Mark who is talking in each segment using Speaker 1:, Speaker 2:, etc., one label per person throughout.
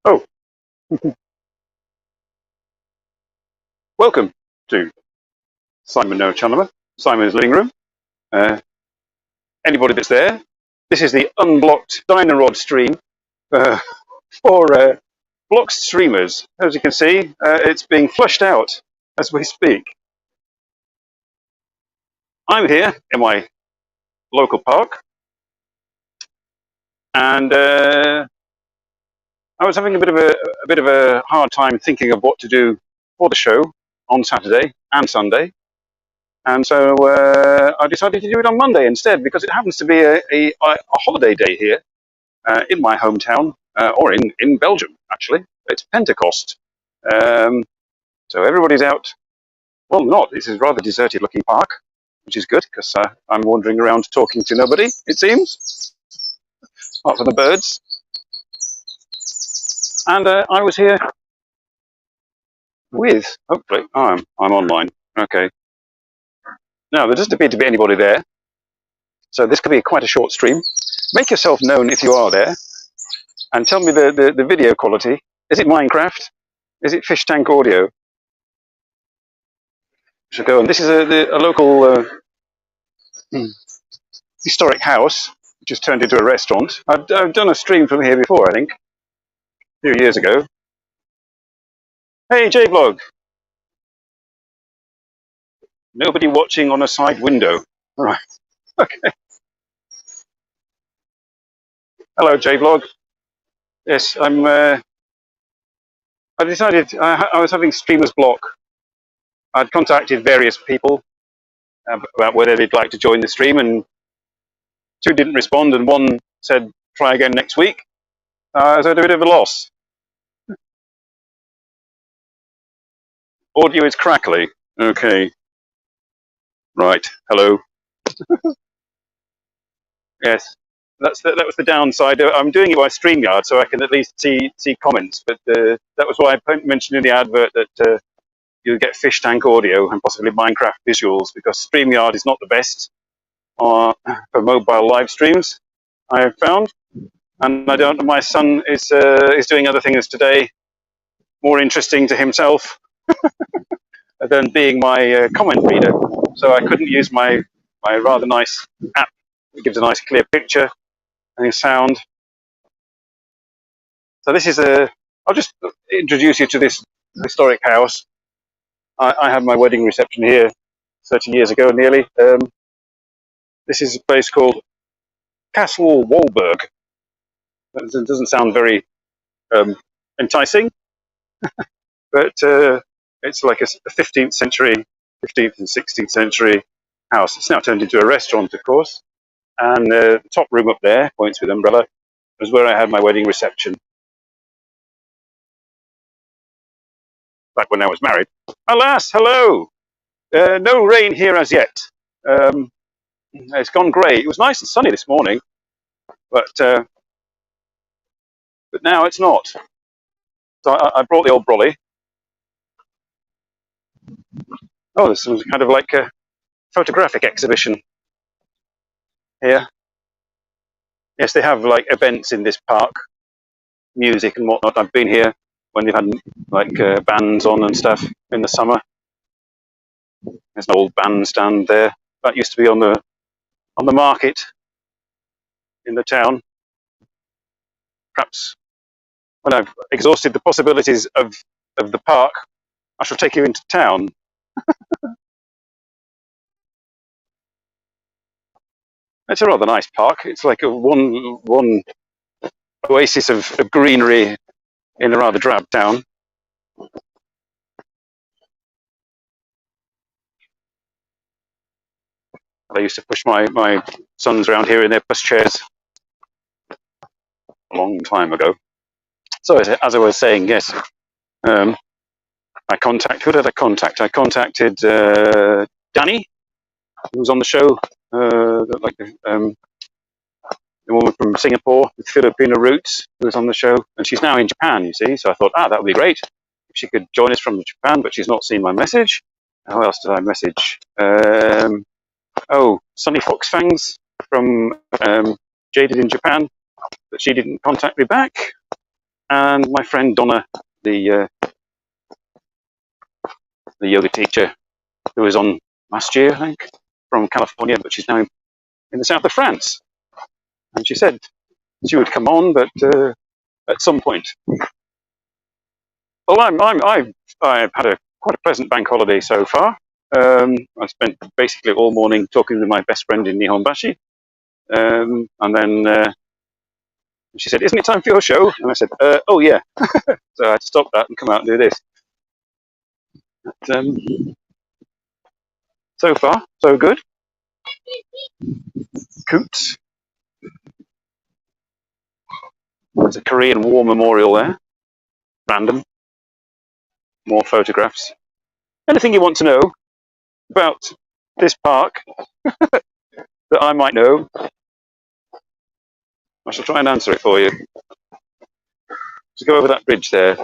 Speaker 1: Oh, welcome to Simon NoChaNoMa, Simon's living room. Uh, Anybody that's there, this is the unblocked Dynarod stream for blocked streamers. As you can see, it's being flushed out as we speak. I'm here in my local park, and I was having a bit of a hard time thinking of what to do for the show on Saturday and Sunday. And so I decided to do it on Monday instead, because it happens to be a holiday day here in my hometown, or in Belgium, actually. It's Pentecost. So everybody's out. Well, not. This is a rather deserted looking park, which is good, because I'm wandering around talking to nobody, it seems, apart from the birds. And I was here with, hopefully, I'm online. Okay. Now, there doesn't appear to be anybody there. So this could be quite a short stream. Make yourself known if you are there, and tell me the video quality. Is it Minecraft? Is it fish tank audio? Should go on. This is a local historic house, which has turned into a restaurant. I've done a stream from here before, I think, a few years ago. Hey, J-Vlog. Nobody watching on a side window. All right. Okay. Hello, J-Vlog. Yes, I decided I was having streamers block. I'd contacted various people about whether they'd like to join the stream, and two didn't respond, and one said try again next week. So I had a bit of a loss. Audio is crackly. Okay. Right. Hello. Yes. That was the downside. I'm doing it by StreamYard, so I can at least see comments. But that was why I mentioned in the advert that you get fish tank audio and possibly Minecraft visuals, because StreamYard is not the best for mobile live streams, I have found. And I don't. My son is doing other things today, more interesting to himself than being my comment reader. So I couldn't use my rather nice app. It gives a nice clear picture and sound. So this is I'll just introduce you to this historic house. I had my wedding reception here 30 years ago, nearly. This is a place called Castle Walberg. That doesn't sound very enticing, but it's like a 15th and 16th century house. It's now turned into a restaurant, of course. And the top room up there, points with umbrella, was where I had my wedding reception. Back when I was married. Alas, hello! No rain here as yet. It's gone grey. It was nice and sunny this morning, but now it's not. So I brought the old brolly. Oh, there's some kind of like a photographic exhibition here. Yes, they have like events in this park, music and whatnot. I've been here when they've had like bands on and stuff in the summer. There's an old bandstand there. That used to be on the market in the town. Perhaps when I've exhausted the possibilities of the park, I shall take you into town. It's a rather nice park. It's like a one oasis of greenery in a rather drab town. I used to push my sons around here in their pushchairs a long time ago. So as I was saying, yes, who did I contact? I contacted Danny, who was on the show, the woman from Singapore with Filipino roots, who was on the show, and she's now in Japan, you see. So I thought, that would be great if she could join us from Japan, but she's not seen my message. Who else did I message? Sunny Foxfangs from Jaded in Japan, but she didn't contact me back. and my friend Donna, the yoga teacher who was on last year, I think, from California, but she's now in the south of France. And she said she would come on, but at some point. Well, I've had quite a pleasant bank holiday so far. I spent basically all morning talking with my best friend in Nihonbashi, and then she said, "Isn't it time for your show?" And I said, "Oh yeah." So I had to stop that and come out and do this. But, so far, so good. Coots. There's a Korean War memorial there. Random. More photographs. Anything you want to know about this park that I might know, I shall try and answer it for you. So go over that bridge there.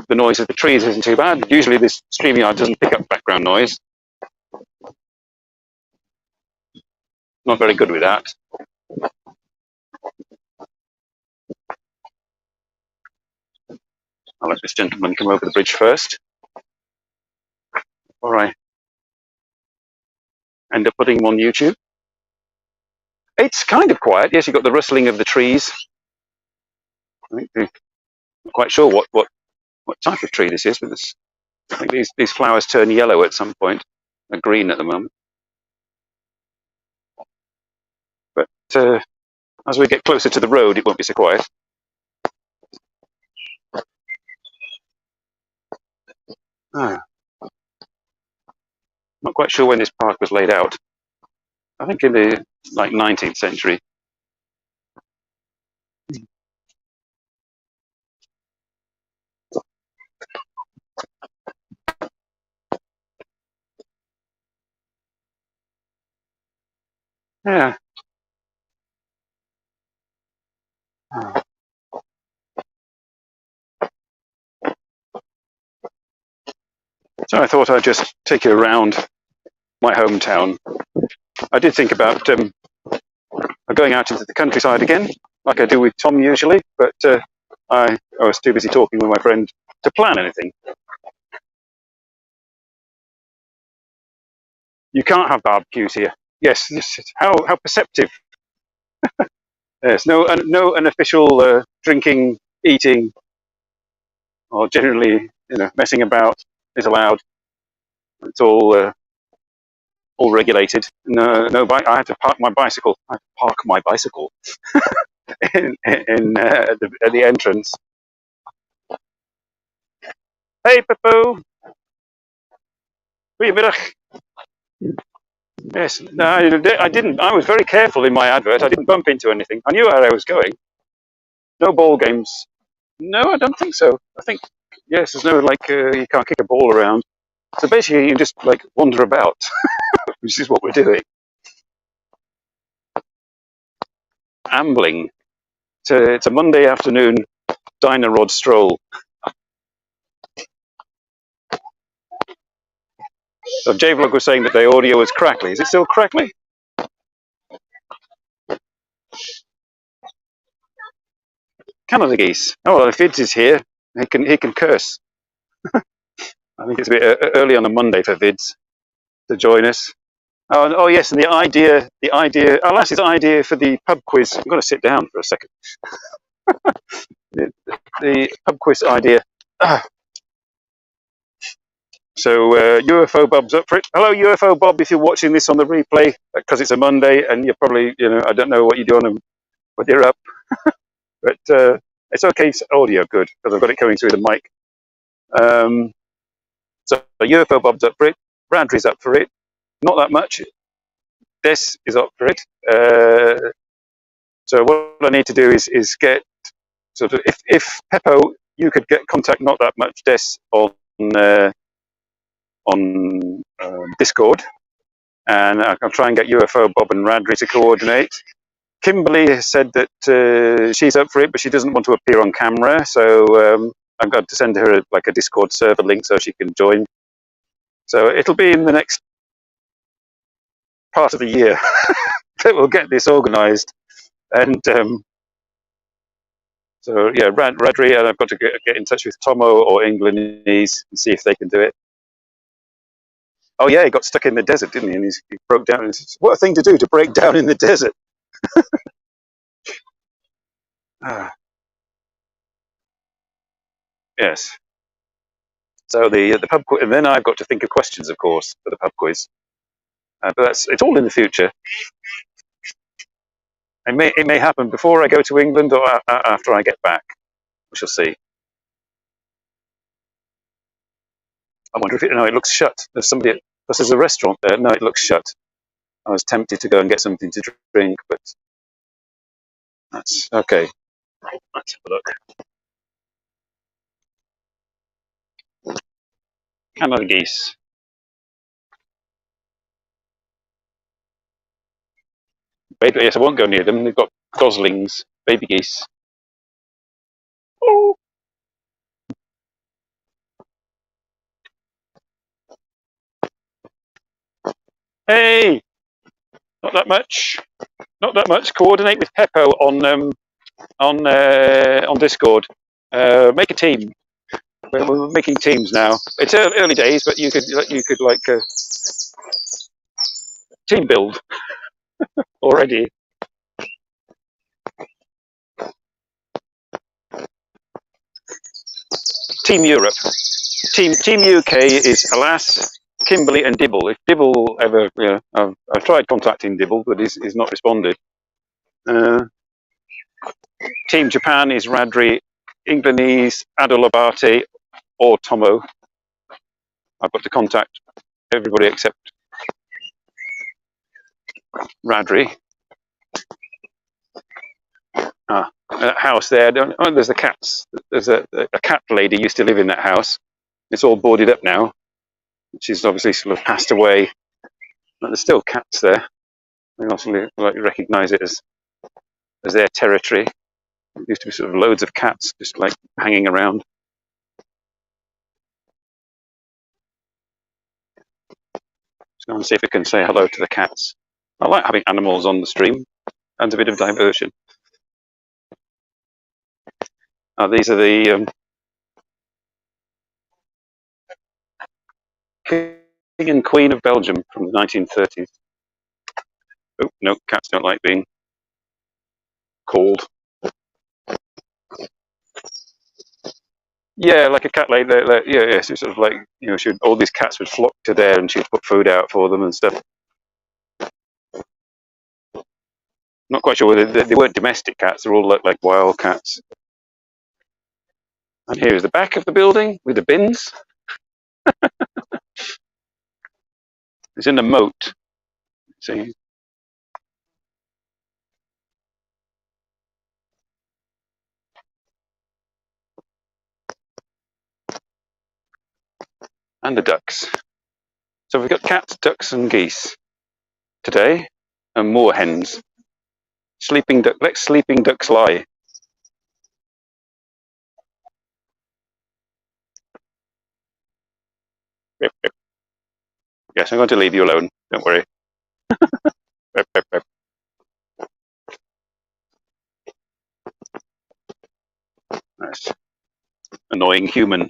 Speaker 1: The noise of the trees isn't too bad. Usually this StreamYard doesn't pick up background noise. Not very good with that. I'll let this gentleman come over the bridge first, or I end up putting him on YouTube. It's kind of quiet. Yes, you've got the rustling of the trees. I'm not quite sure what type of tree this is, but I think these flowers turn yellow at some point. They're green at the moment. But as we get closer to the road, it won't be so quiet. Not quite sure when this park was laid out. I think in the 19th century. Yeah. So I thought I'd just take you around my hometown. I did think about going out into the countryside again, like I do with Tom usually, but I was too busy talking with my friend to plan anything. You can't have barbecues here. Yes, how perceptive. Yes, no unofficial drinking, eating, or generally messing about is allowed. It's all regulated. No bike. I had to park my bicycle. in at the entrance. Hey, Pippo. Goedemiddag. Yes, no, I didn't. I was very careful in my advert. I didn't bump into anything. I knew where I was going. No ball games. No, I don't think so. I think, yes, there's no, you can't kick a ball around. So basically, you just, wander about, which is what we're doing. Ambling. It's a Monday afternoon diner rod stroll. So J-Vlog was saying that the audio was crackly. Is it still crackly? Canada geese. Oh, well, if Vids is here, he can curse. I think it's a bit early on a Monday for Vids to join us. Oh yes, and the idea. I'll ask his idea for the pub quiz. I'm going to sit down for a second. the pub quiz idea. So UFO Bob's up for it. Hello, UFO Bob, if you're watching this on the replay, because it's a Monday and you're probably, I don't know what you're doing, but you're up. But it's okay, it's audio good, because I've got it coming through the mic. So UFO Bob's up for it. Bradley's up for it. Not that much. Des is up for it. So what I need to do is get sort of, if Peppo, you could get contact Not That Much Des on Discord, and I'll try and get UFO Bob and Radri to coordinate. Kimberly has said that she's up for it, but she doesn't want to appear on camera, so I've got to send her a Discord server link so she can join. So it'll be in the next part of the year that we'll get this organised. And so yeah, Radri, and I've got to get in touch with Tomo or Englandese and see if they can do it. Oh yeah, he got stuck in the desert, didn't he? And he broke down. And said, what a thing to do, to break down in the desert. Yes. So the pub quiz, and then I've got to think of questions, of course, for the pub quiz. But it's all in the future. It may happen before I go to England or after I get back. We shall see. I wonder if it looks shut. There's somebody. Because there's a restaurant there. No, it looks shut. I was tempted to go and get something to drink, but that's okay. Let's have a look. Canada geese. Baby, yes, I won't go near them. They've got goslings, baby geese. Oh. Hey, not that much. Not that much. Coordinate with Peppo on Discord. Make a team. We're making teams now. It's early days, but you could like team build already. Team Europe. Team UK is Alas, Kimberly, and Dibble. If Dibble ever, I've tried contacting Dibble, but he's not responded. Team Japan is Radri, Englandese, Adolabate, or Tomo. I've got to contact everybody except Radri. That house there. There's the cats. There's a cat lady used to live in that house. It's all boarded up now. She's obviously sort of passed away. But there's still cats there. They also like recognise it as their territory. There used to be sort of loads of cats just like hanging around. Let's go and see if we can say hello to the cats. I like having animals on the stream and a bit of diversion. These are the King and Queen of Belgium from the 1930s. Oh, no, cats don't like being called. Yeah, like a cat lady. Yeah. So sort of like, all these cats would flock to there, and she'd put food out for them and stuff. Not quite sure whether they weren't domestic cats. They're all like wild cats. And here is the back of the building with the bins. It's in a moat. See. And the ducks. So we've got cats, ducks, and geese today, and more hens. Sleeping duck. Let sleeping ducks lie. Yes, I'm going to leave you alone. Don't worry. Nice. Annoying human.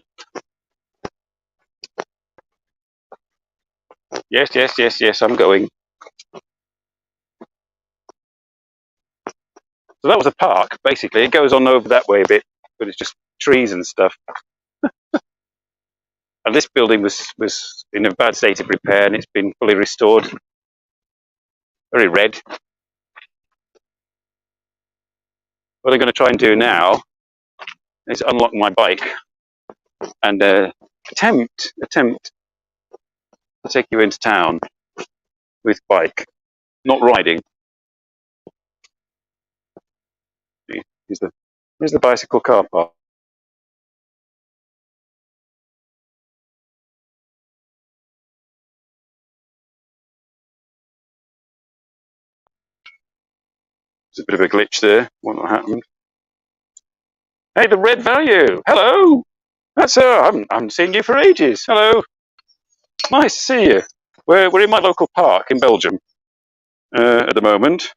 Speaker 1: Yes, I'm going. So that was a park, basically. It goes on over that way a bit, but it's just trees and stuff. And this building was in a bad state of repair, and it's been fully restored. Very red. What I'm going to try and do now is unlock my bike and attempt to take you into town with bike, not riding. Here's the bicycle car park. There's a bit of a glitch there. What happened? Hey, the red value. Hello. That's I haven't seen you for ages. Hello. Nice to see you. We're in my local park in Belgium at the moment.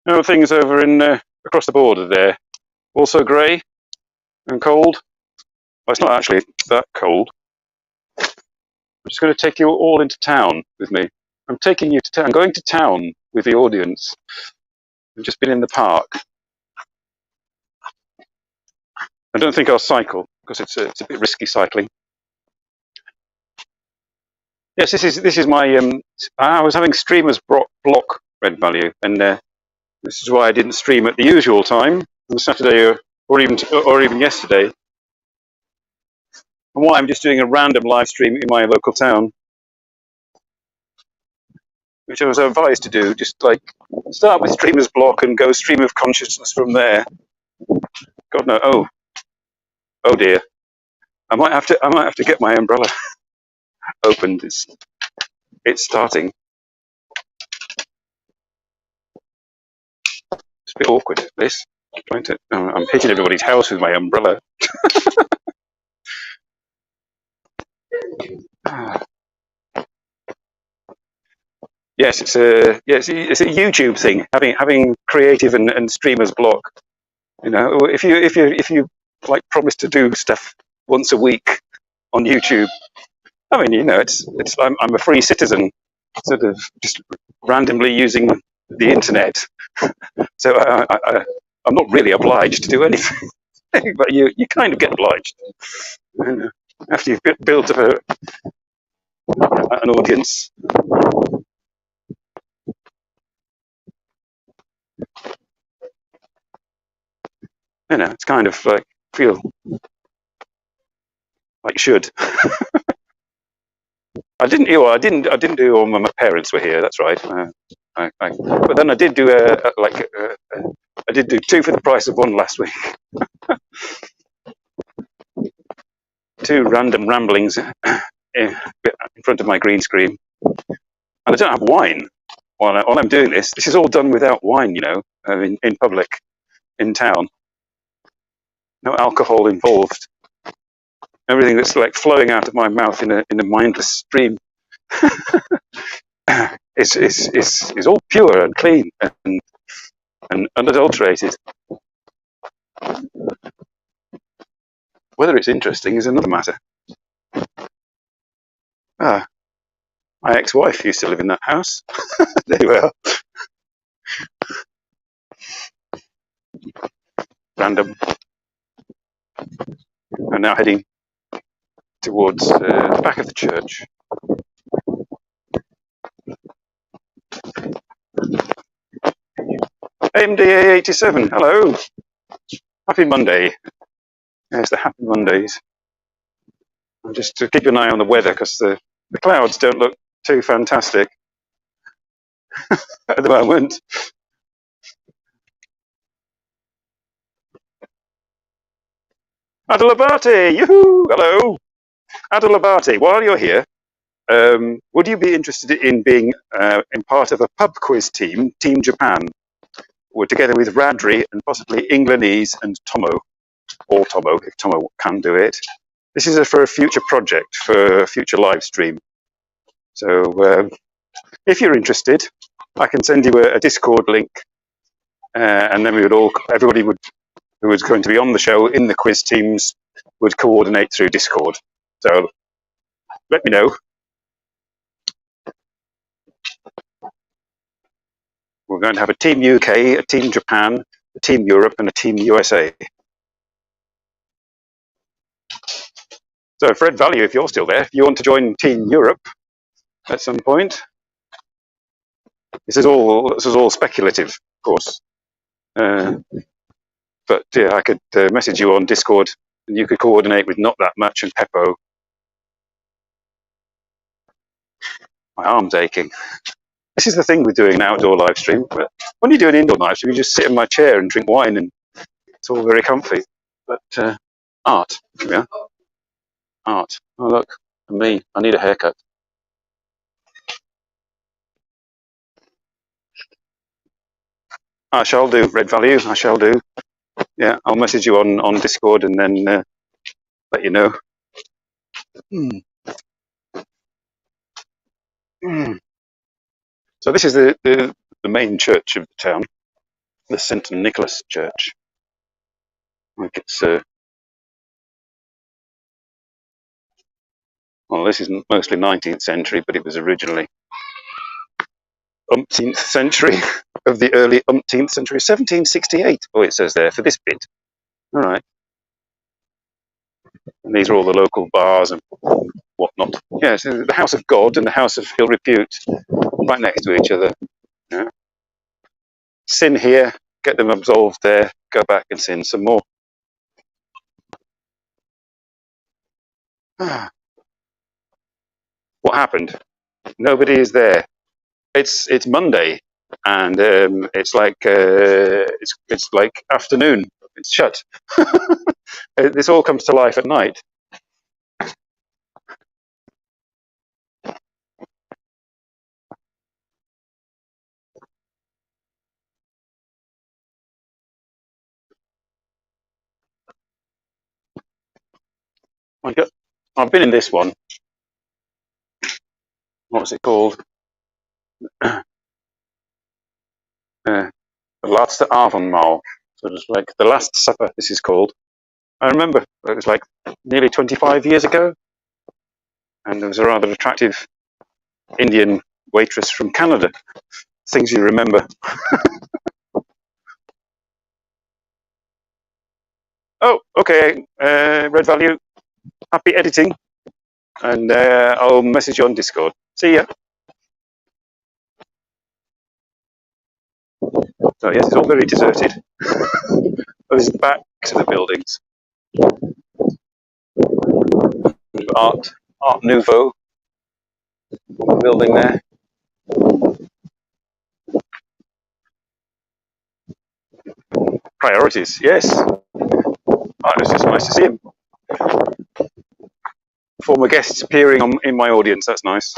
Speaker 1: How are things over in across the border there? Also grey and cold? Well, it's not actually that cold. I'm just going to take you all into town with me. I'm taking you to town. I'm going to town with the audience. I've just been in the park. I don't think I'll cycle because it's a bit risky cycling. Yes, this is my. I was having streamers block red value, and this is why I didn't stream at the usual time on Saturday or even yesterday. And why I'm just doing a random live stream in my local town, which I was advised to do. Just like start with streamers block and go stream of consciousness from there. God no! Oh dear! I might have to get my umbrella opened. It's starting. It's a bit awkward. This. I'm hitting everybody's house with my umbrella. Yes, it's a YouTube thing. Having creative and streamers block. You know, if you like promise to do stuff once a week on YouTube, I mean, you know, I'm a free citizen, sort of just randomly using the internet. So I'm not really obliged to do anything, but you kind of get obliged after you've built up an audience. You know, it's kind of like feel like you should. I didn't do it when my parents were here. That's right. But then I did do I did do two for the price of one last week. Two random ramblings in front of my green screen, and I don't have wine while I'm doing this. This is all done without wine, you know, in public, in town. No alcohol involved. Everything that's like flowing out of my mouth in a mindless stream is all pure and clean and unadulterated. Whether it's interesting is another matter. My ex-wife used to live in that house. There you are. Random. I'm now heading towards the back of the church. AMDA87, hello. Happy Monday. Yes, the happy Mondays. I'm just to keep an eye on the weather because the clouds don't look too fantastic at the moment. Adalabate, yoo-hoo, hello. Adalabate, while you're here, would you be interested in being in part of a pub quiz team, Team Japan? We're together with Radri and possibly Englandese and Tomo, or Tomo, if Tomo can do it. This is for a future project, for a future live stream. So if you're interested, I can send you a Discord link, and then everybody who was going to be on the show in the quiz teams would coordinate through Discord. So let me know. We're going to have a Team UK, a Team Japan, a Team Europe, and a Team USA. So Fred Value, if you're still there, if you want to join Team Europe at some point, this is all speculative, of course. But yeah, I could message you on Discord, and you could coordinate with Not That Much and Peppo. My arm's aching. This is the thing with doing an outdoor live stream. But when you do an indoor live stream, you just sit in my chair and drink wine, and it's all very comfy. But art, yeah, art. Oh look, me, I need a haircut. I shall do, Red Value, I shall do. Yeah, I'll message you on Discord and then let you know. So this is the main church of the town. the St. Nicholas Church. Like it's well, this is mostly 19th century, but it was originally umpteenth century of the early umpteenth century, 1768. Oh, it says there for this bit. All right. And these are all the local bars and whatnot. Yeah, so the House of God and the House of Ill Repute, right next to each other. Yeah. Sin here, get them absolved there, go back and sin some more. What happened? Nobody is there. It's Monday, and it's like afternoon. It's shut. This all comes to life at night. I've been in this one. What's it called? The Laatste Avondmaal. So it's like the Last Supper. This is called. I remember it was like nearly 25 years ago, and there was a rather attractive Indian waitress from Canada. Things you remember. Oh, okay. Red value. Happy editing, and I'll message you on Discord. See ya. So yes, it's all very deserted. This is back to the buildings. Art Nouveau building there. Priorities, yes. Oh, it's just nice to see him. Former guests appearing in my audience, that's nice.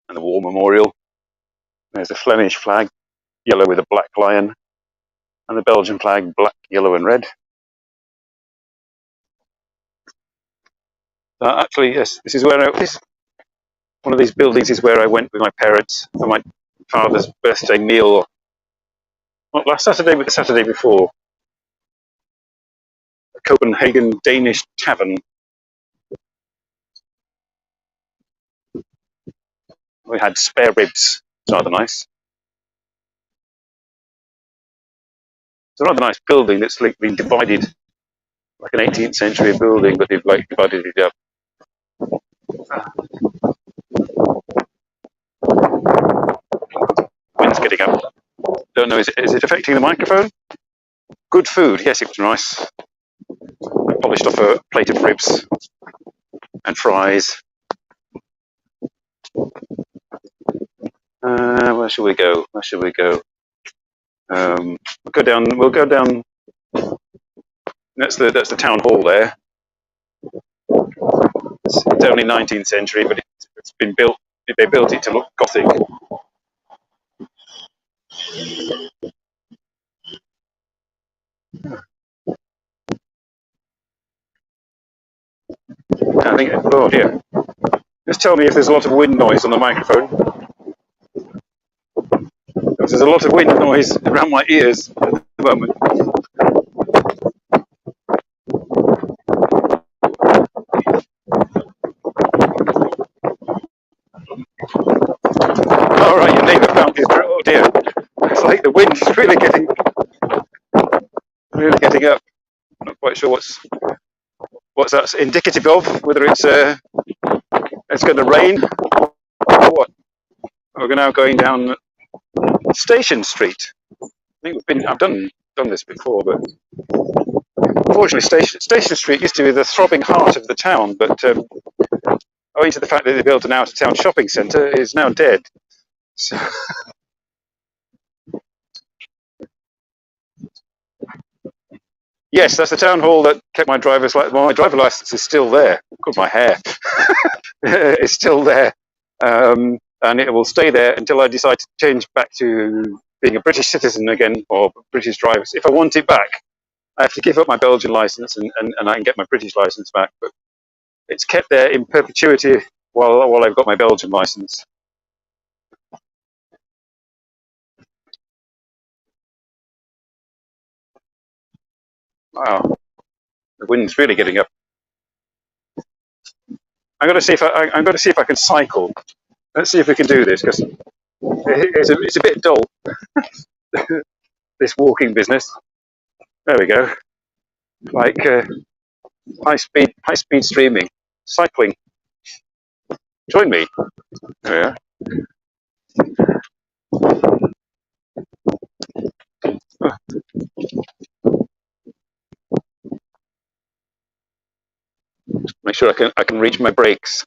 Speaker 1: And the War Memorial. There's a Flemish flag, yellow with a black lion, and the Belgian flag, black, yellow, and red. Actually, yes, this is where one of these buildings is where I went with my parents for my father's birthday meal. Not last Saturday, but the Saturday before. A Copenhagen Danish tavern. We had spare ribs. It's rather nice. It's a rather nice building that's been divided, like an 18th century building, but they've like divided it up. Wind's getting up. Don't know, is it affecting the microphone? Good food, yes, it was nice. I polished off a plate of ribs and fries. Where shall we go? Where shall we go? We'll go down. We'll go down. That's the town hall there. It's only 19th century, but it's been built. They built it to look Gothic. I think. Oh dear. Just tell me if there's a lot of wind noise on the microphone. Because there's a lot of wind noise around my ears at the moment. All right, your neighbour found you. Oh dear. It's like the wind is really getting up. I'm not quite sure what's that indicative of. Whether it's going to rain or what. We're now going down Station Street. I think I've done this before, but unfortunately, Station Street used to be the throbbing heart of the town, but owing to the fact that they built an out-of-town shopping centre, it is now dead. So yes, that's the town hall that kept my driver's license. Well, my driver's license is still there. Good, my hair. It's still there. And it will stay there until I decide to change back to being a British citizen again, or British drivers. If I want it back, I have to give up my Belgian license and I can get my British license back. But it's kept there in perpetuity while I've got my Belgian license. Wow, the wind's really getting up. I'm going to see if I'm going to see if I can cycle. Let's see if we can do this, because it's a bit dull, this walking business. There we go. Like high speed streaming, cycling. Join me. Yeah. Make sure I can reach my brakes.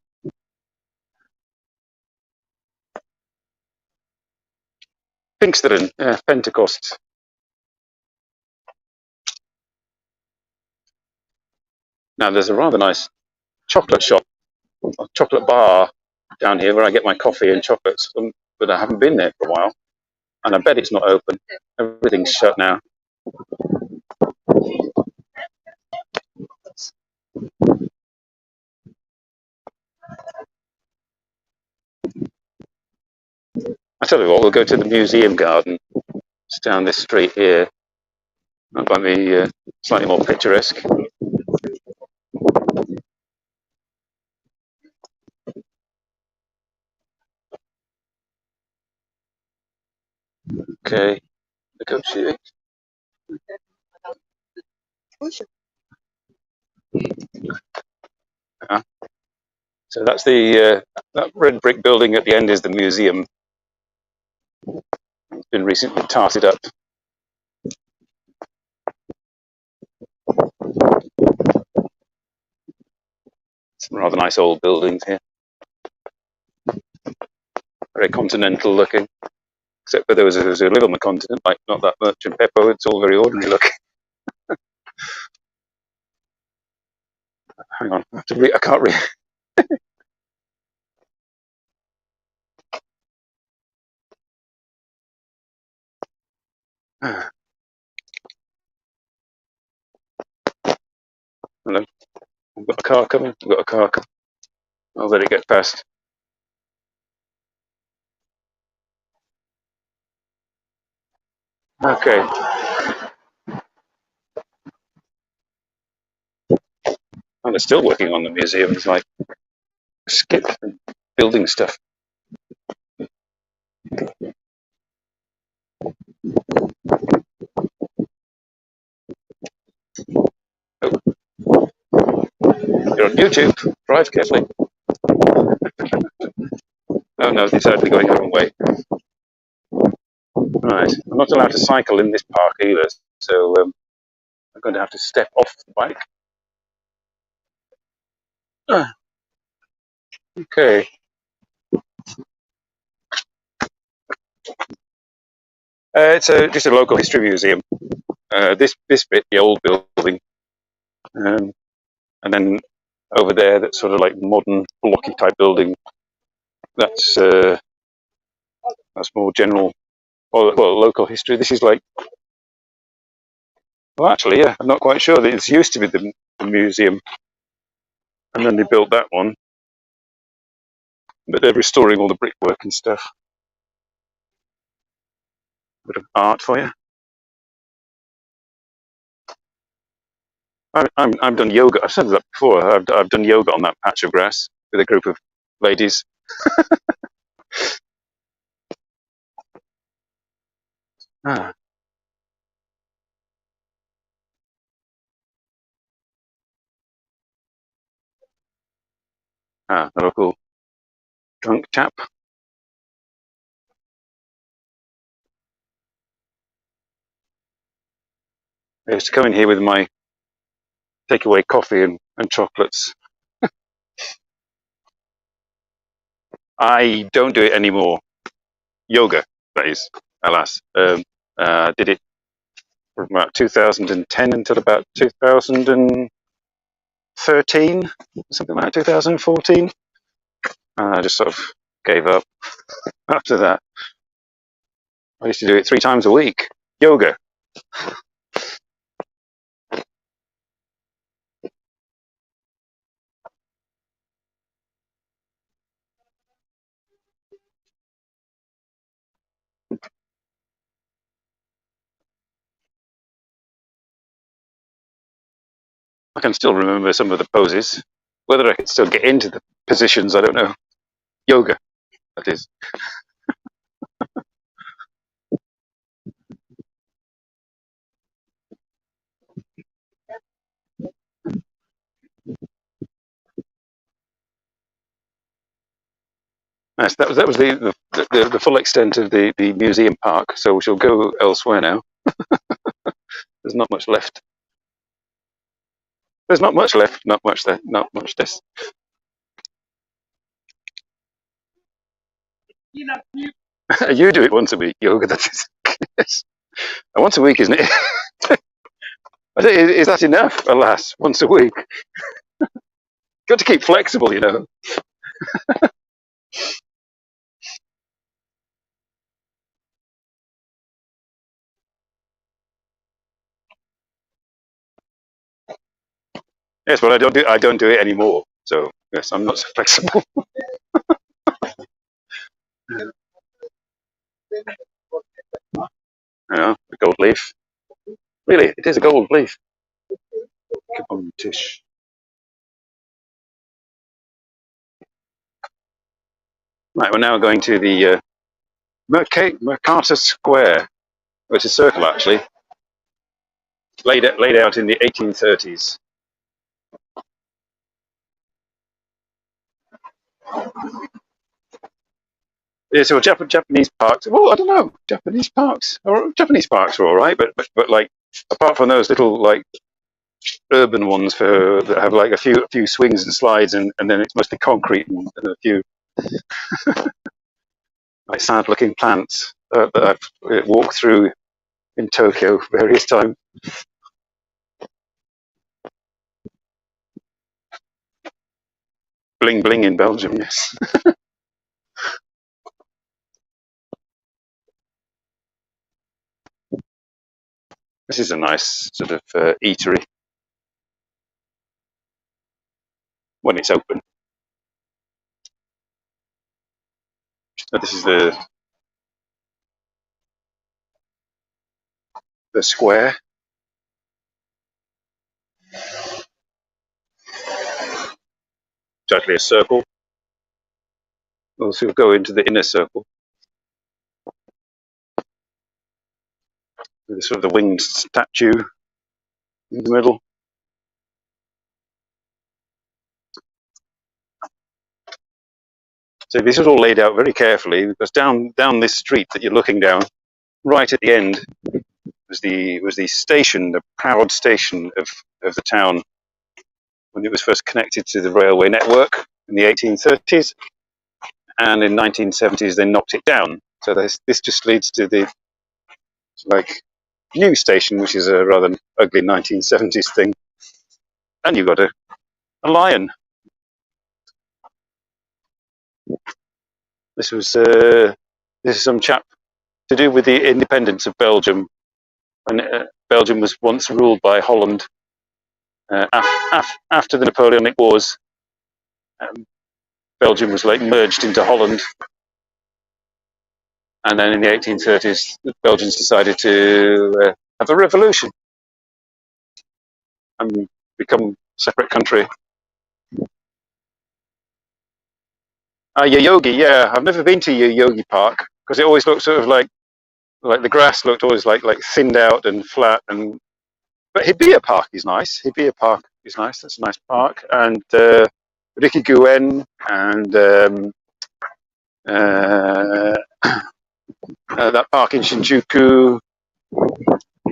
Speaker 1: Pinksteren, yeah, Pentecost. Now there's a rather nice chocolate shop, a chocolate bar down here where I get my coffee and chocolates, but I haven't been there for a while, and I bet it's not open. Everything's shut now. I tell you what, we'll go to the museum garden. It's down this street here. That might be slightly more picturesque. Okay, negotiate. So that's the that red brick building at the end is the museum. It's been recently tarted up. Some rather nice old buildings here. Very continental looking. Except for those of us who live on the continent, like not that much, and Peppo, it's all very ordinary looking. Hang on, I can't read. Hello, I've got a car coming. I've got a car coming. I'll let it get past. Okay. And they're still working on the museum. It's like skip and building stuff. Oh, you're on YouTube. Drive carefully. Oh no, it's actually going the wrong way. Right, I'm not allowed to cycle in this park either, so I'm going to have to step off the bike. Okay. It's just a local history museum. This bit, the old building, and then over there, that's sort of like modern blocky type building. That's more general, well, local history. This is like, well, actually, yeah, I'm not quite sure. This used to be the museum, and then they built that one, but they're restoring all the brickwork and stuff. A bit of art for you. I've done yoga. I've said that before. I've done yoga on that patch of grass with a group of ladies. Ah, a local drunk chap. I used to come in here with my takeaway coffee and chocolates. I don't do it anymore. Yoga, that is, alas. Did it from about 2010 until about 2013, something like 2014. And I just sort of gave up after that. I used to do it 3 times a week. Yoga. I can still remember some of the poses. Whether I can still get into the positions, I don't know. Yoga, that is. Yes, that was the full extent of the museum park. So we shall go elsewhere now. There's not much left. There's not much left. Not much there. Not much this. You do it once a week, yoga. That is. Yes. Once a week, isn't it? Is that enough? Alas, once a week. Got to keep flexible, you know. Yes, but I don't do it anymore. So yes, I'm not so flexible. Yeah, the gold leaf. Really, it is a gold leaf. Come on, Tish. Right, we're now going to the Mercator Square, which is a circle actually, laid out in the 1830s. Yeah, so Japanese parks. Well, I don't know. Japanese parks are all right, but like apart from those little like urban ones that have like a few swings and slides, and then it's mostly concrete and a few like sad looking plants that I've walked through in Tokyo various times. Bling bling in Belgium, yes. This is a nice sort of eatery when it's open. So this is the square. It's actually a circle. We'll sort of go into the inner circle. With sort of the winged statue in the middle. So this is all laid out very carefully because down this street that you're looking down, right at the end, was the station, the proud station of the town when it was first connected to the railway network in the 1830s, and in 1970s they knocked it down. So this just leads to the like new station, which is a rather ugly 1970s thing, and you've got a lion. This is some chap to do with the independence of Belgium, and Belgium was once ruled by Holland. After the Napoleonic Wars, Belgium was like merged into Holland, and then in the 1830s, the Belgians decided to have a revolution and become a separate country. Yoyogi, yeah, I've never been to Yoyogi Park because it always looked sort of like the grass looked always like thinned out and flat. And but Hibiya Park is nice. Hibiya Park is nice. That's a nice park. And Rikiguen and that park in Shinjuku.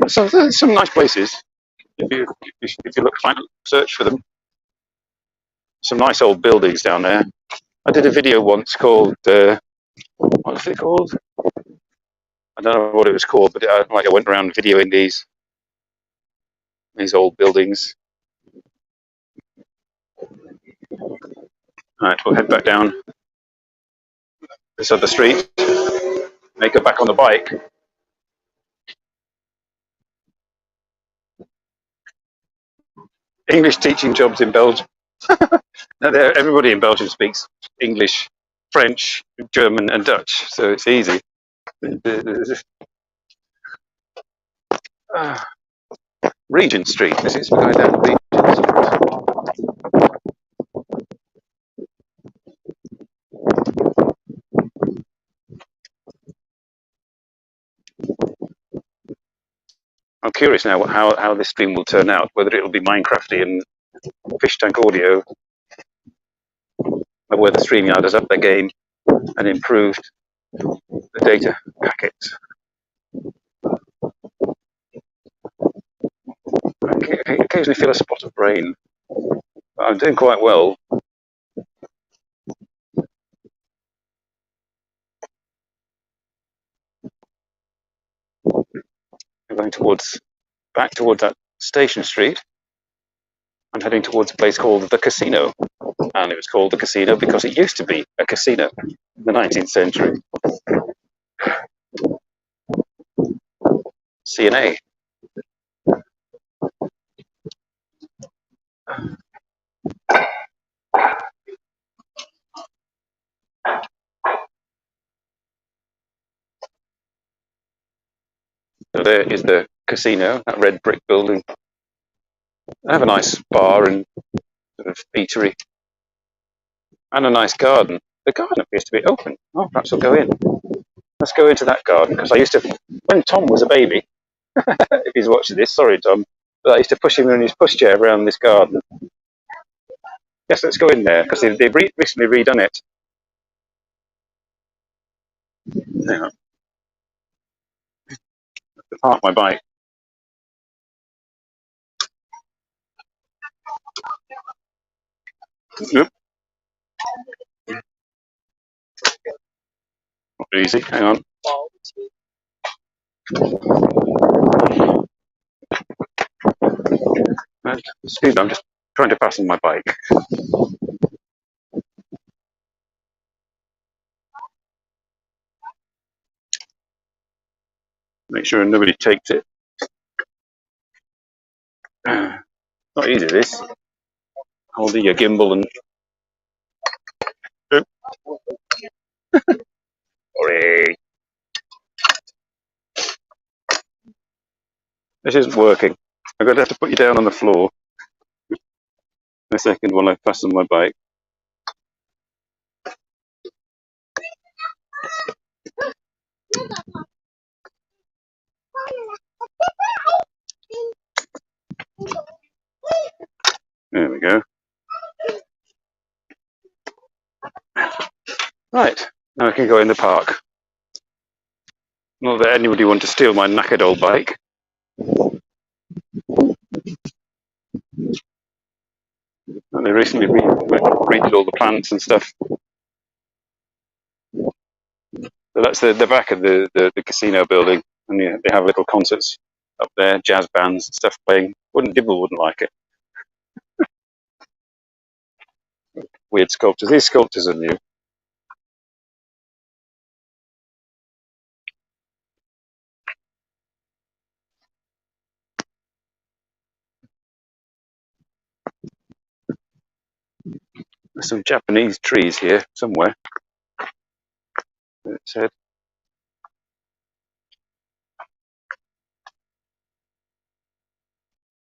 Speaker 1: So there's some nice places if you look, search for them. Some nice old buildings down there. I did a video once called what was it called? I don't know what it was called, but I went around videoing these old buildings. All right, we'll head back down this other street. Make it back on the bike. English teaching jobs in Belgium. Everybody in Belgium speaks English, French, German, and Dutch, so it's easy. Regent Street. This is going down Regent. I'm curious now how this stream will turn out, whether it'll be Minecrafty and fish tank audio, or whether StreamYard has upped their game and improved the data packets. I occasionally feel a spot of rain. I'm doing quite well. I'm going back towards that Station Street. I'm heading towards a place called the Casino. And it was called the Casino because it used to be a casino in the 19th century. C&A. So there is the casino, that red brick building. I have a nice bar and sort of eatery, and a nice garden. The garden appears to be open. Oh, perhaps we'll go in. Let's go into that garden, because I used to, when Tom was a baby, if he's watching this, sorry Tom, but I used to push him in his pushchair around this garden. Yes, let's go in there, because they've recently redone it. Hang on. To park my bike. Nope. Not easy. Hang on. Excuse me, I'm just trying to fasten my bike. Make sure nobody takes it. Not easy, this. Holding your gimbal and... Sorry. This isn't working. I'm going to have to put you down on the floor in a second while I fasten my bike. There we go. Right, now I can go in the park. Not that anybody want to steal my knackered old bike. And they recently redid all the plants and stuff. So that's the back of the casino building, and yeah, they have little concerts up there, jazz bands and stuff playing. Dibble wouldn't like it. Weird sculptures. These sculptures are new. There's some Japanese trees here somewhere. It said.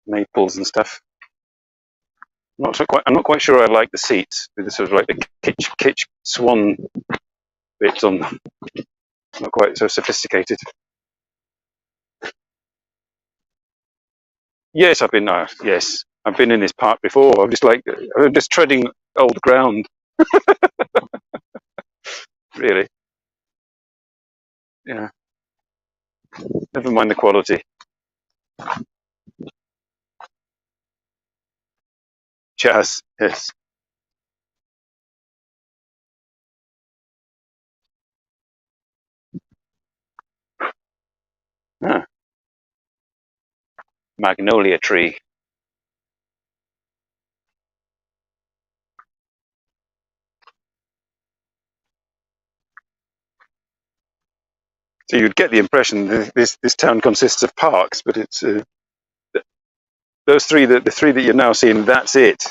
Speaker 1: Maples and stuff. I'm not quite sure I like the seats with the sort of like the kitsch swan bits on them. Not quite so sophisticated. Yes, I've been in this park before. I'm just treading old ground. Really. Yeah. Never mind the quality. Jazz, yes. Ah, magnolia tree. So you'd get the impression that this town consists of parks, but it's those three. The three that you're now seeing. That's it.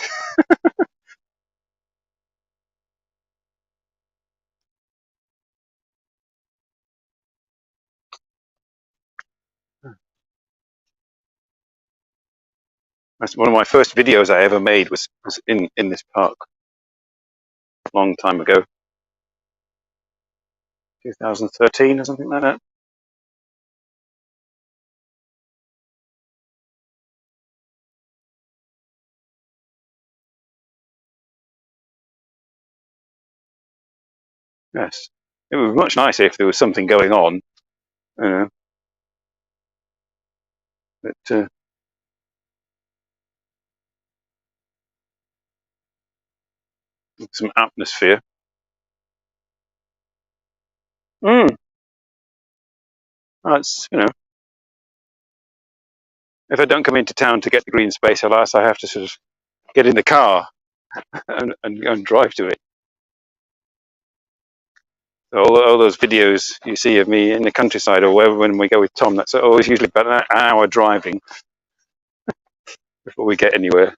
Speaker 1: That's one of my first videos I ever made was in this park a long time ago, 2013 or something like that. Yes, it would be much nicer if there was something going on, you know, that some atmosphere. Mm. That's, you know, if I don't come into town to get the green space, alas, I have to sort of get in the car and go and drive to it. All those videos you see of me in the countryside or wherever when we go with Tom, that's always usually about an hour driving before we get anywhere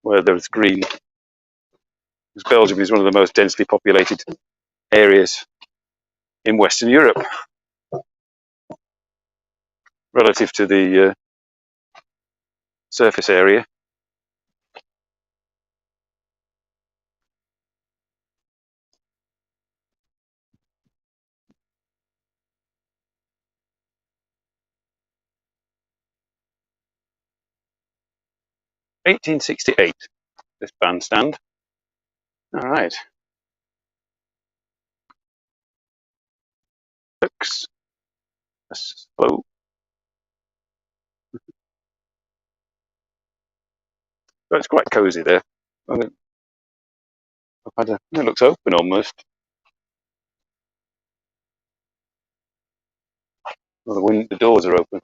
Speaker 1: where there's green. Because Belgium is one of the most densely populated areas in Western Europe relative to the surface area. (1868), this bandstand. All right. Looks slow. But it's quite cosy there. It looks open almost. Well, the doors are open.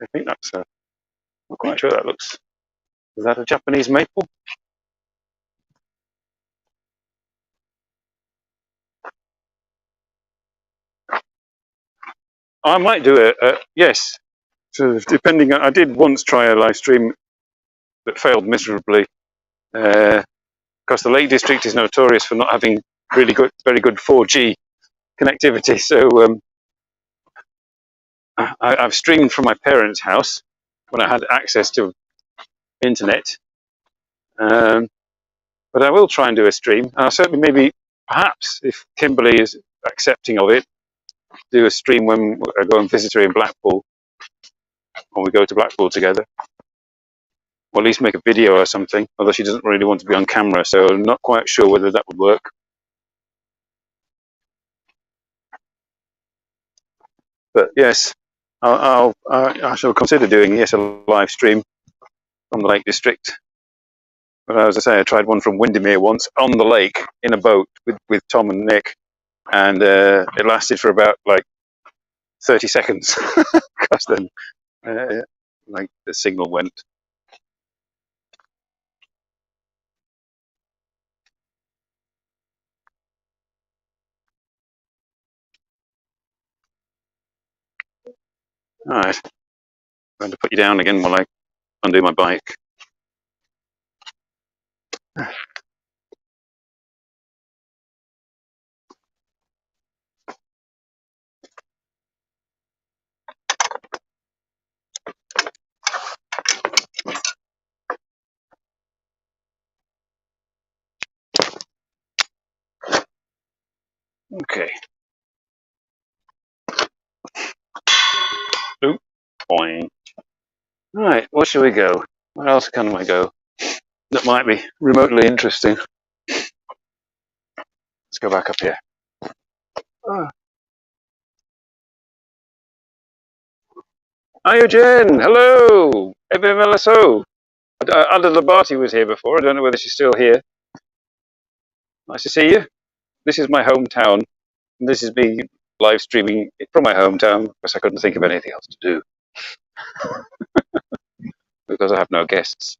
Speaker 1: I think that's I'm not quite sure that looks. Is that a Japanese maple? I might do it. Yes. So depending, I did once try a live stream that failed miserably. Because the Lake District is notorious for not having very good 4G connectivity. So I've streamed from my parents' house when I had access to internet. But I will try and do a stream. And I'll certainly maybe, perhaps, if Kimberly is accepting of it, do a stream when I go and visit her in Blackpool, or we go to Blackpool together. Or at least make a video or something, although she doesn't really want to be on camera, so I'm not quite sure whether that would work. But yes, I shall consider doing, yes, a live stream from the Lake District. But as I say, I tried one from Windermere once on the lake in a boat with Tom and Nick, and it lasted for about like 30 seconds because then like the signal went. All right, I'm going to put you down again while I undo my bike. Okay. Oop, boing. All right, where shall we go? Where else can I go that might be remotely interesting? Let's go back up here. Hi, Eugene. Hello. Ebimelaso. Ada Labati was here before. I don't know whether she's still here. Nice to see you. This is my hometown. This is me live streaming from my hometown because I couldn't think of anything else to do because I have no guests.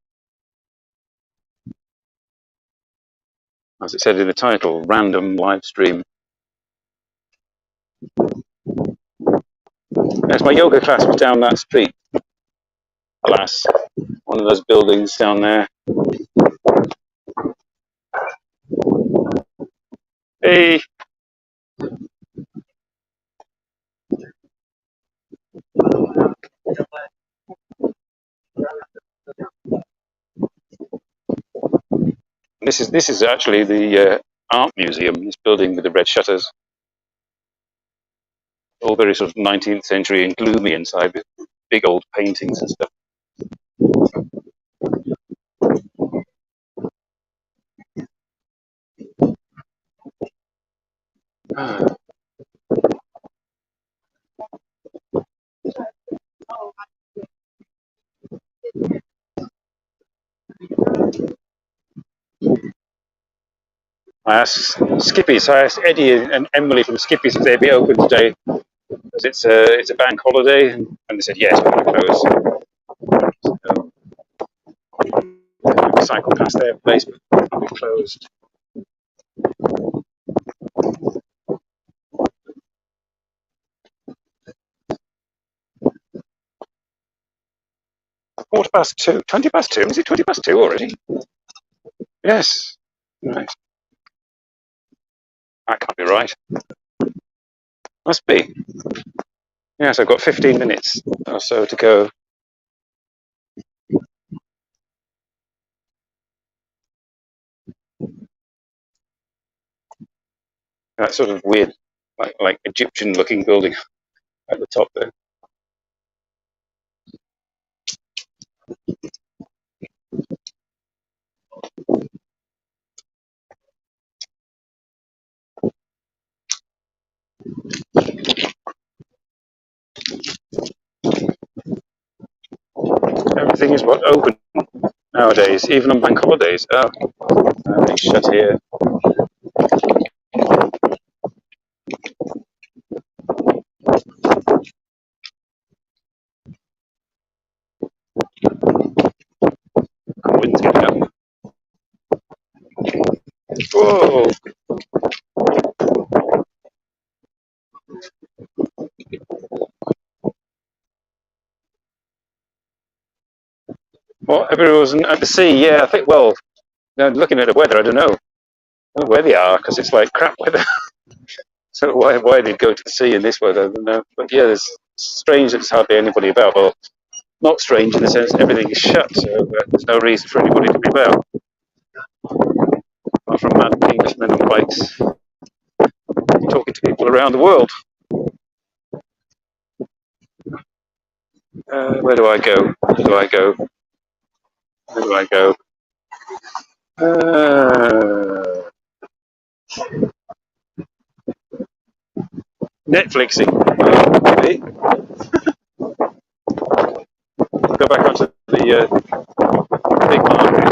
Speaker 1: As it said in the title, random live stream. Yes, my yoga class was down that street. Alas, one of those buildings down there. Hey, this is actually the art museum. This building with the red shutters, all very sort of 19th century and gloomy inside, with big old paintings and stuff. Ah. I asked Skippy's. I asked Eddie and Emily from Skippy's if they'd be open today, because it's a bank holiday, and they said yes, but they're closed. So, we cycle past their place, but it'll be closed. Quarter past two. 20 past two. Is it 20 past two already? Yes. Right. That can't be right. Must be. Yes, I've got 15 minutes or so to go. That sort of weird, like Egyptian-looking building at the top there. Everything is what open nowadays, even on bank holidays. Oh, they shut here. Wind's getting up. Whoa! Well, everyone was at the sea. Yeah, I think. Well, looking at the weather, I don't know where they are, because it's like crap weather. So why they'd go to the sea in this weather, I don't know. But yeah, it's strange that there's hardly anybody about. Well, not strange in the sense that everything is shut, so there's no reason for anybody to be about. Apart from mad Englishmen on bikes talking to people around the world. Where do I go? Where do I go? Where do I go? Netflixing. Maybe. Go back onto the big market.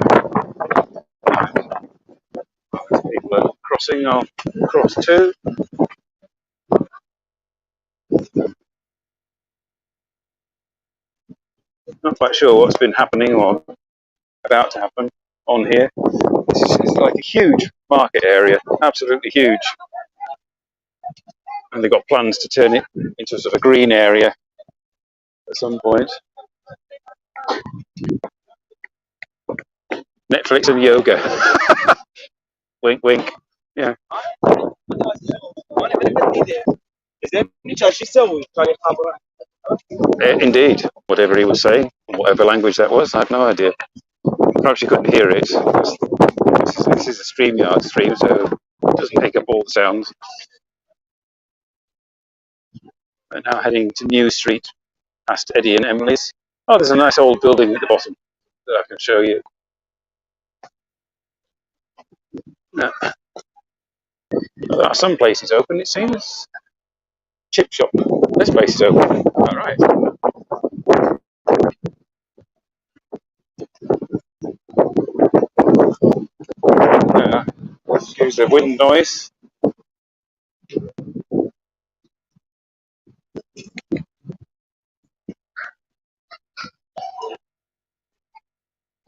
Speaker 1: People are crossing. I'll cross too. Not quite sure what's been happening or about to happen on here. It's like a huge market area, absolutely huge. And they've got plans to turn it into a sort of green area at some point. Netflix and yoga. Wink, wink. Yeah. Indeed, whatever he was saying, whatever language that was, I have no idea. Perhaps you couldn't hear it. This is a StreamYard stream, so it doesn't pick up all the sounds. We're now heading to New Street, past Eddie and Emily's. Oh, there's a nice old building at the bottom that I can show you. There are some places open, it seems. Chip shop. This place is open. All right. Excuse the wind noise.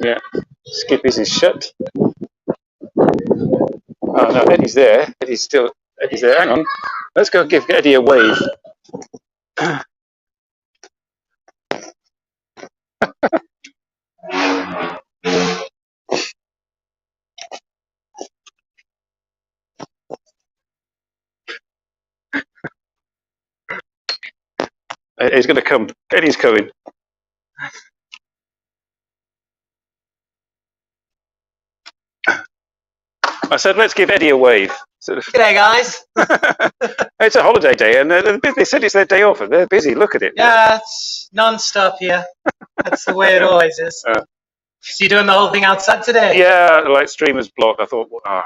Speaker 1: Yeah. Skippy's is shut. Oh no, Eddie's there. Eddie's there. Hang on. Let's go give Eddie a wave. He's going to come. Eddie's coming. I said, let's give Eddie a wave. Sort of.
Speaker 2: G'day, guys.
Speaker 1: It's a holiday day, and they said it's their day off, and they're busy. Look at it.
Speaker 2: Yeah, it's non-stop here. That's the way it always is. So you're doing the whole thing outside today?
Speaker 1: Yeah, like streamers block. I thought, I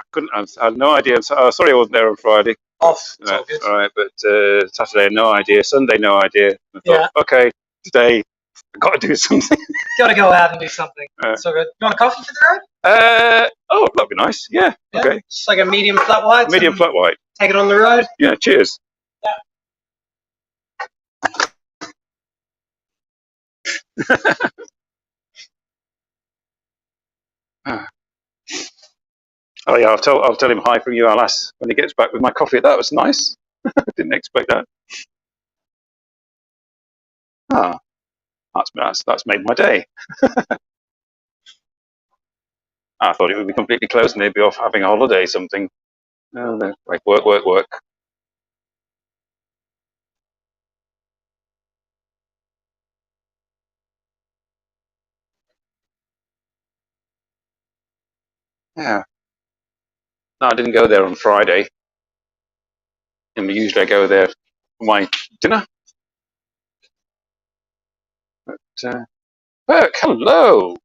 Speaker 1: had no idea. Sorry, I wasn't there on Friday.
Speaker 2: Off. It's all good.
Speaker 1: All right, but Saturday, no idea. Sunday, no idea. I thought,
Speaker 2: Yeah.
Speaker 1: okay, today, I've got to do something.
Speaker 2: Got to go out and do something. So good. You want a coffee for the road?
Speaker 1: Oh, that'd be nice. Yeah. Okay.
Speaker 2: Just like a medium flat white.
Speaker 1: Medium flat white.
Speaker 2: Take it on the road.
Speaker 1: Yeah. Cheers. Oh yeah, I'll tell him hi from you, Alas, when he gets back with my coffee. That was nice. Didn't expect that. Ah, that's made my day. I thought it would be completely closed and they'd be off having a holiday or something. No, they're like work. Yeah. No, I didn't go there on Friday. And usually I go there for my dinner. But, Burke, hello.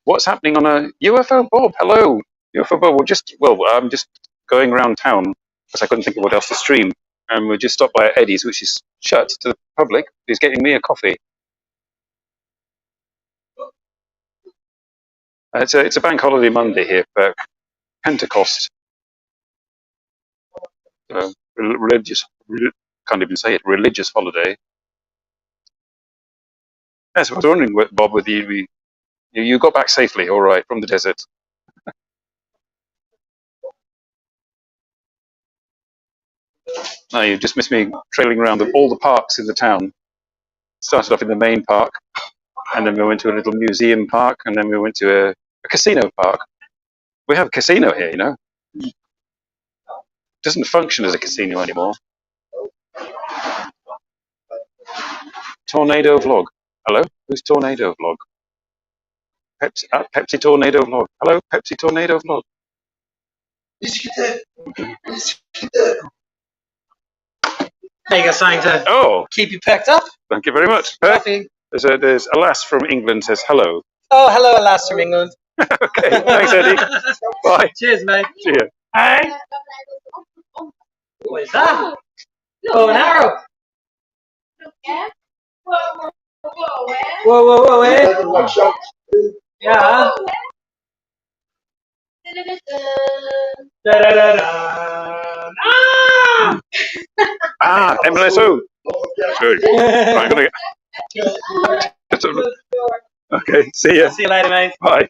Speaker 1: What's happening on a UFO Bob? Hello, UFO Bob. I'm just going around town because I couldn't think of what else to stream, and we just stopped by Eddie's, which is shut to the public. He's getting me a coffee. It's a bank holiday Monday here, Burke. Pentecost. Can't even say it. Religious holiday. Yes, I was wondering, Bob, whether you got back safely, all right, from the desert. No, you just missed me trailing around all the parks in the town. Started off in the main park, and then we went to a little museum park, and then we went to a casino park. We have a casino here, you know. It doesn't function as a casino anymore. Tornado Vlog. Hello? Who's Tornado Vlog? Pepsi Tornado Vlog. Hello, Pepsi Tornado Vlog.
Speaker 2: There you go, something to keep you packed up.
Speaker 1: Thank you very much. There's Alas from England says hello.
Speaker 2: Oh, hello, Alas from England.
Speaker 1: Okay, thanks, Eddie. Bye.
Speaker 2: Cheers, mate.
Speaker 1: See you.
Speaker 2: Hey. What is that? Oh, an arrow. Whoa, eh? Yeah.
Speaker 1: MLSO. Good. I'm gonna Okay, see ya.
Speaker 2: See you later, mate.
Speaker 1: Bye.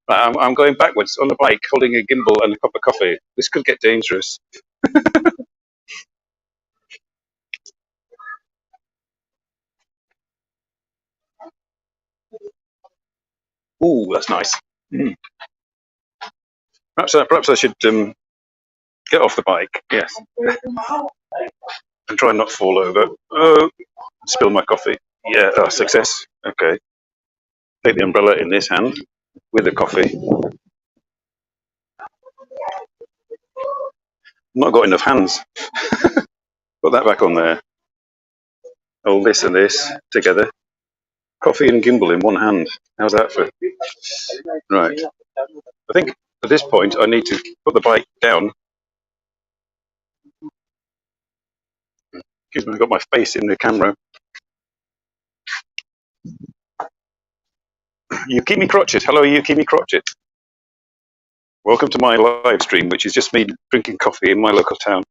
Speaker 1: I'm going backwards on the bike, holding a gimbal and a cup of coffee. This could get dangerous. Ooh, that's nice. Mm. Perhaps I should get off the bike. Yes. And try not to fall over. Oh, spill my coffee. Yeah, success. Okay. Take the umbrella in this hand with the coffee. Not got enough hands. Put that back on there. Hold this and this together. Coffee and gimbal in one hand. How's that for? Right. I think at this point I need to put the bike down. Excuse me, I've got my face in the camera. Yukimi Crotchet. Hello, Yukimi Crotchet. Welcome to my live stream, which is just me drinking coffee in my local town.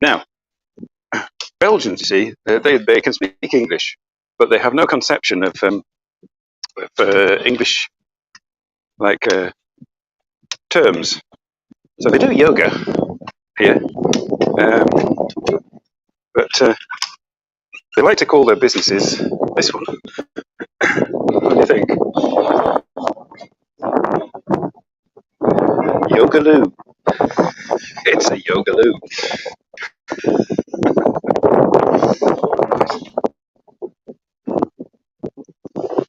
Speaker 1: Now, Belgians, you see, they can speak English, but they have no conception of English like terms. So they do yoga here, But they like to call their businesses this one. What do you think? Yogaloo. It's a Yogaloo.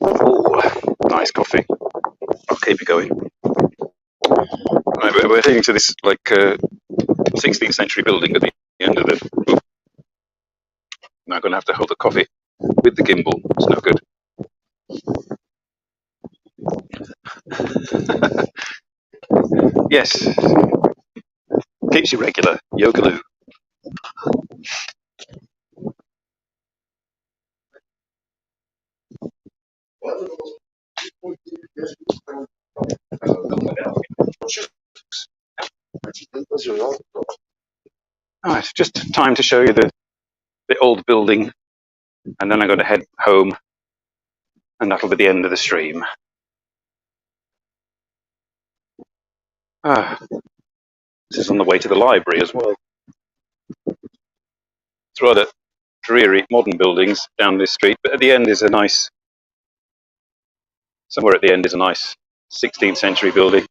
Speaker 1: Oh, nice coffee. I'll keep it going. Right, we're heading to this like 16th century building at the end of the. Oh, now I'm going to have to hold the coffee with the gimbal. It's no good. Yes, keeps you regular. Yogaloo. Ah, it's just time to show you the old building, and then I'm going to head home, and that'll be the end of the stream. Ah, this is on the way to the library as well. It's rather dreary modern buildings down this street, but at the end is a nice, somewhere at the end is a nice 16th century building.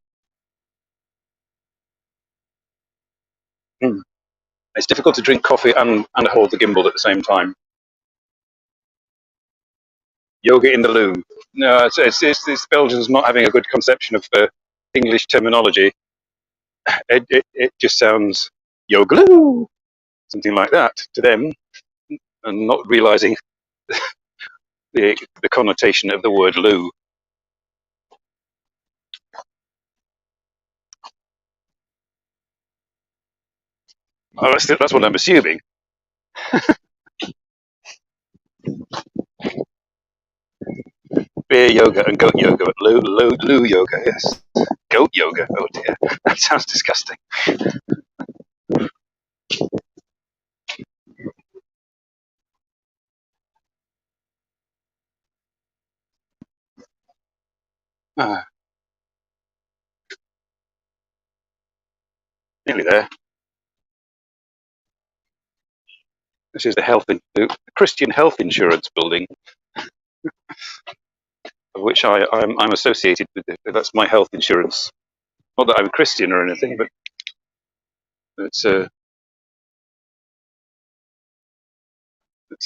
Speaker 1: It's difficult to drink coffee and hold the gimbal at the same time. Yoga in the loo. No, it's Belgians not having a good conception of English terminology. It just sounds yogaloo, something like that to them, and not realizing the connotation of the word loo. Oh, that's what I'm assuming. Beer yoga and goat yoga, but loo yoga, yes. Goat yoga, oh dear, that sounds disgusting. Ah, nearly there. This is the Christian health insurance building, of which I'm associated with. That's my health insurance. Not that I'm a Christian or anything, but it's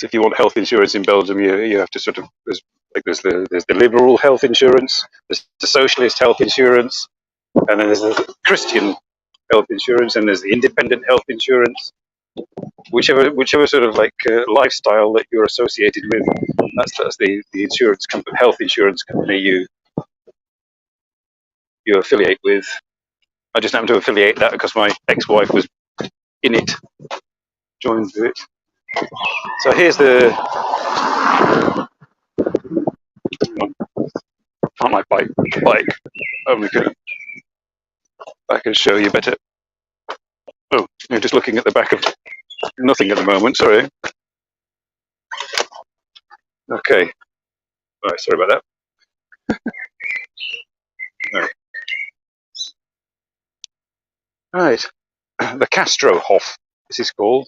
Speaker 1: if you want health insurance in Belgium, you have to sort of there's the liberal health insurance, there's the socialist health insurance, and then there's the Christian health insurance, and there's the independent health insurance. Whichever sort of like lifestyle that you're associated with, that's the insurance company, health insurance company you affiliate with. I just happen to affiliate that because my ex-wife was in it, joined with it. So here's the on my bike. I can show you better. Oh, you're just looking at the back of nothing at the moment. Sorry. Okay. Right. Sorry about that. Right. The Castro Hof. This is called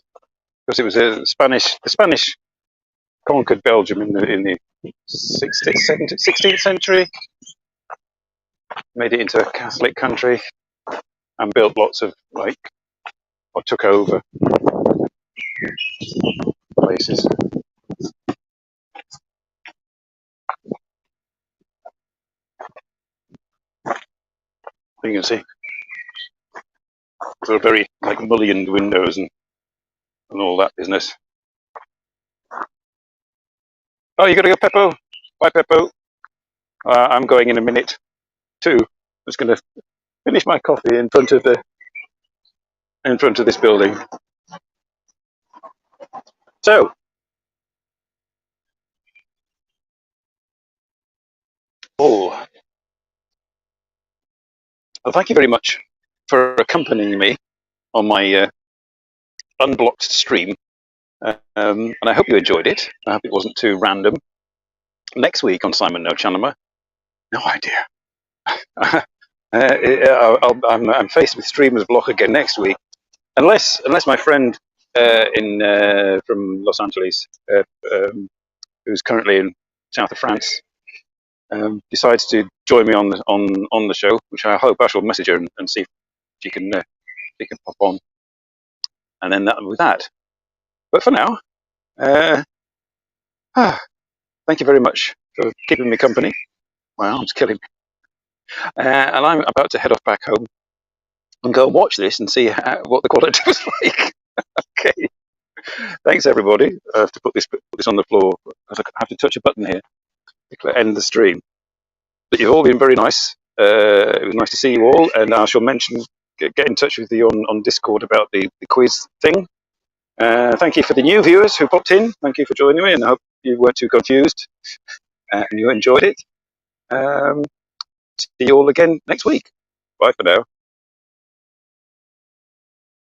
Speaker 1: because it was the Spanish conquered Belgium in the 16th century. Made it into a Catholic country and built lots of or took over places. You can see there are very mullioned windows and all that business. Oh, you got to go, Peppo. Bye, Peppo. I'm going in a minute too. I'm just going to finish my coffee in front of this building. So, well, thank you very much for accompanying me on my unblocked stream, and I hope you enjoyed it. I hope it wasn't too random. Next week on Simon NoChaNoMa, no idea. I'm faced with streamer's block again next week, unless my friend from Los Angeles, who's currently in south of France, decides to join me on the show, which I hope I shall message her and see if she can pop on, and then with that. But for now, thank you very much for keeping me company. My arm's killing me, and I'm about to head off back home and go watch this and see what the quality was like. Okay. Thanks, everybody. I have to put this on the floor because I have to touch a button here to end the stream. But you've all been very nice. It was nice to see you all, and I shall get in touch with you on Discord about the quiz thing. Thank you for the new viewers who popped in. Thank you for joining me, and I hope you weren't too confused and you enjoyed it. See you all again next week. Bye for now.